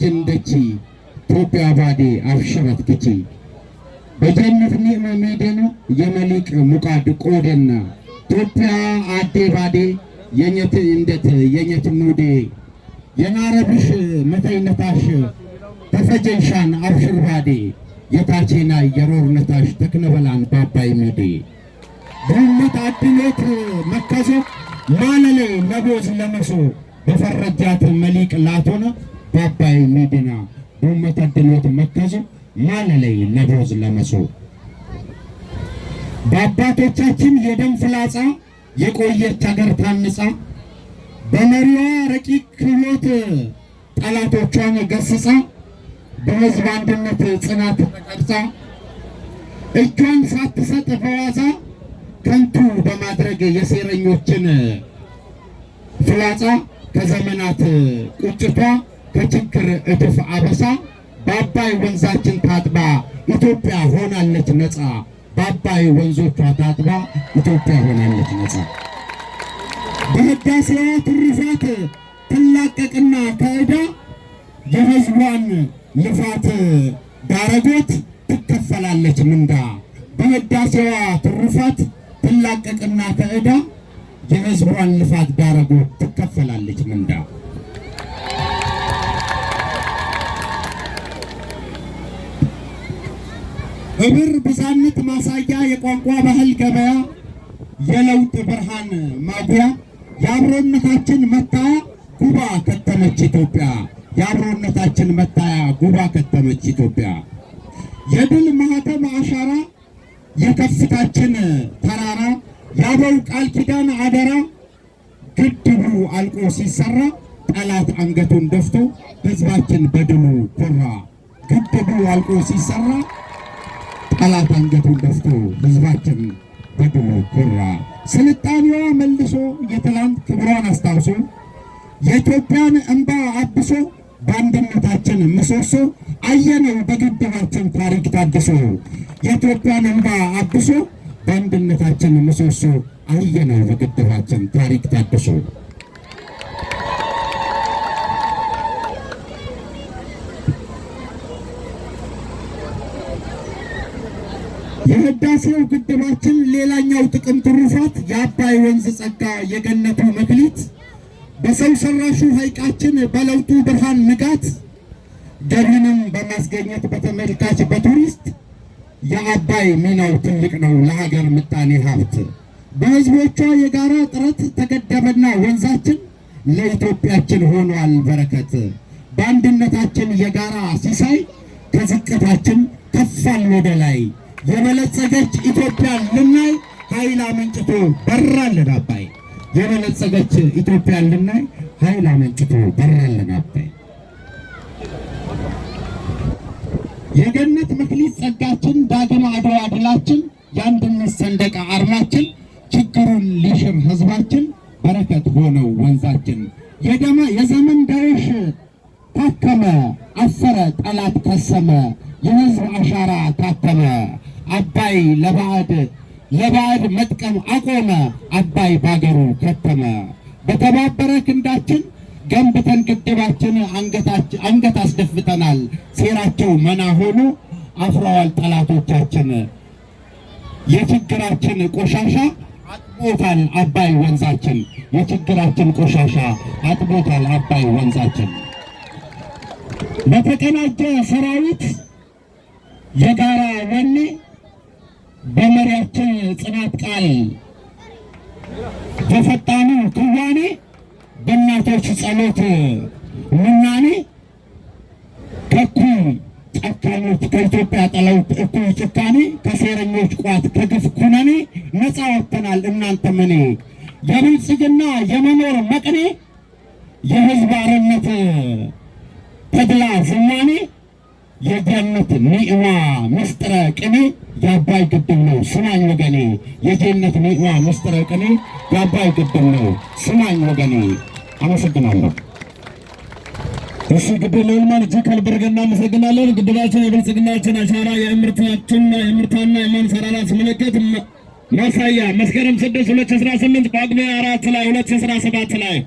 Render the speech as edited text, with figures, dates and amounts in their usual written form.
ጀንደቺ ኢትዮጵያ ባዴ አብሽረት ክቺ በጀነት ኒዕመ ሜደና የመሊቅ ሙቃድ ቆደና ኢትዮጵያ አዴ ባዴ የኘት እንደት የኘት ሙዴ የናረብሽ መተይነታሽ ተፈጀንሻን አብሽር ባዴ የታቼና የሮርነታሽ ተክነበላን ባባይ ሜዴ በእምነት አድሎት መከዞ ማለሌ ለቦዝ ለመሶ በፈረጃት መሊቅ ላቶነ ባባይ ሜዴና በእምነት አድሎት መከዞ ማለሌ ለቦዝ ለመሶ በአባቶቻችን የደም ፍላጻ የቆየች ሀገር ታንጻ በመሪዋ ረቂቅ ክህሎት ጠላቶቿን ገስጻ በሕዝብ አንድነት ጽናት ተቀርጻ እጇን ሳትሰጥ በዋዛ ከንቱ በማድረግ የሴረኞችን ፍላጻ ከዘመናት ቁጭቷ ከችግር እድፍ አበሳ በአባይ ወንዛችን ታጥባ ኢትዮጵያ ሆናለች ነፃ። በአባይ ወንዞቿ ታጥባ ኢትዮጵያ ሆናለች ነፃ። በህዳሴዋ ትሩፋት ትላቀቅና ከዕዳ የሕዝቧን ልፋት ዳረጎት ትከፈላለች ምንዳ። በህዳሴዋ ትሩፋት ትላቀቅና ከዕዳ የሕዝቧን ልፋት ዳረጎት ትከፈላለች ምንዳ። ህብር ብዛነት ማሳያ የቋንቋ ባህል ገበያ የለውጥ ብርሃን ማጉያ የአብሮነታችን መታያ ጉባ ከተመች ኢትዮጵያ። የአብሮነታችን መታያ ጉባ ከተመች ኢትዮጵያ። የድል ማህተም አሻራ የከፍታችን ተራራ ያበው ቃል ኪዳን አደራ ግድቡ አልቆ ሲሰራ ጠላት አንገቱን ደፍቶ ህዝባችን በድሉ ኮራ። ግድቡ አልቆ ሲሰራ ጠላት አንገቱን ደፍቶ ህዝባችን በድሉ ኮራ። ስልጣኔዋ መልሶ የትላንት ክብሯን አስታውሶ የኢትዮጵያን እንባ አብሶ በአንድነታችን ምሰሶ አየነው በግድባችን ታሪክ ታድሶ። የኢትዮጵያን እንባ አብሶ በአንድነታችን ምሰሶ አየነው በግድባችን ታሪክ ታድሶ። የህዳሴው ግድባችን ሌላኛው ጥቅም ትሩፋት የአባይ ወንዝ ጸጋ የገነቱ መክሊት በሰው ሰራሹ ሐይቃችን በለውጡ ብርሃን ንጋት ገቢንም በማስገኘት በተመልካች በቱሪስት የአባይ ሚናው ትልቅ ነው ለሀገር ምጣኔ ሀብት። በህዝቦቿ የጋራ ጥረት ተገደበና ወንዛችን ለኢትዮጵያችን ሆኗል በረከት። በአንድነታችን የጋራ ሲሳይ ከዝቅታችን ከፋል ወደ ላይ። የበለጸገች ኢትዮጵያን ልናይ ኃይል አመንጭቶ በራልን አባይ። የበለጸገች ኢትዮጵያን ልናይ ኃይል አመንጭቶ በራልን አባይ። የገነት መክሊት ጸጋችን ዳግም አድዋ ድላችን የአንድነት ሰንደቅ አርማችን ችግሩን ሊሽር ህዝባችን በረከት ሆነው ወንዛችን። የዘመን ዳይሽ ታከመ አፈረ ጠላት ከሰመ የህዝብ አሻራ ታተመ። አባይ ለባዕድ መጥቀም አቆመ አባይ ባገሩ ከተመ። በተባበረ ክንዳችን ገንብተን ግድባችን አንገት አስደፍተናል። ሴራቸው መና ሆኖ አፍረዋል ጠላቶቻችን። የችግራችን ቆሻሻ አጥቦታል አባይ ወንዛችን። የችግራችን ቆሻሻ አጥቦታል አባይ ወንዛችን። በተቀናጀ ሰራዊት የጋራ ወኔ በመሪያችን ጽናት ቃል በፈጣኑ ክዋኔ በእናቶች ጸሎት ምናኔ ከኩይ ጨካኞች ከኢትዮጵያ ጠላውት እኩይ ጭካኔ ከሴረኞች ቋት ከግፍ ኩነኔ ነፃ ወጥተናል እናንተ መኔ። የብልጽግና የመኖር መቅኔ የህዝብ አርነት ተድላ ዝማኔ የጀነት ኒዕማ ምስጢረ ቅኔ የአባይ ግድብ ነው ስማኝ ወገኔ። የጀነት ኒዕማ ምስጢረ ቅኔ የአባይ ግድብ ነው ስማኝ ወገኔ። አመሰግናለሁ። እሺ ግድብ ለልማት እጅግ ከልብ አድርገን እናመሰግናለን። ግድባችን የብልጽግናችን አሻራ የምርታና የማንሰራራት ምልክት ማሳያ መስከረም 6 2018 ጳጉሜ 4 ላይ 2017 ላይ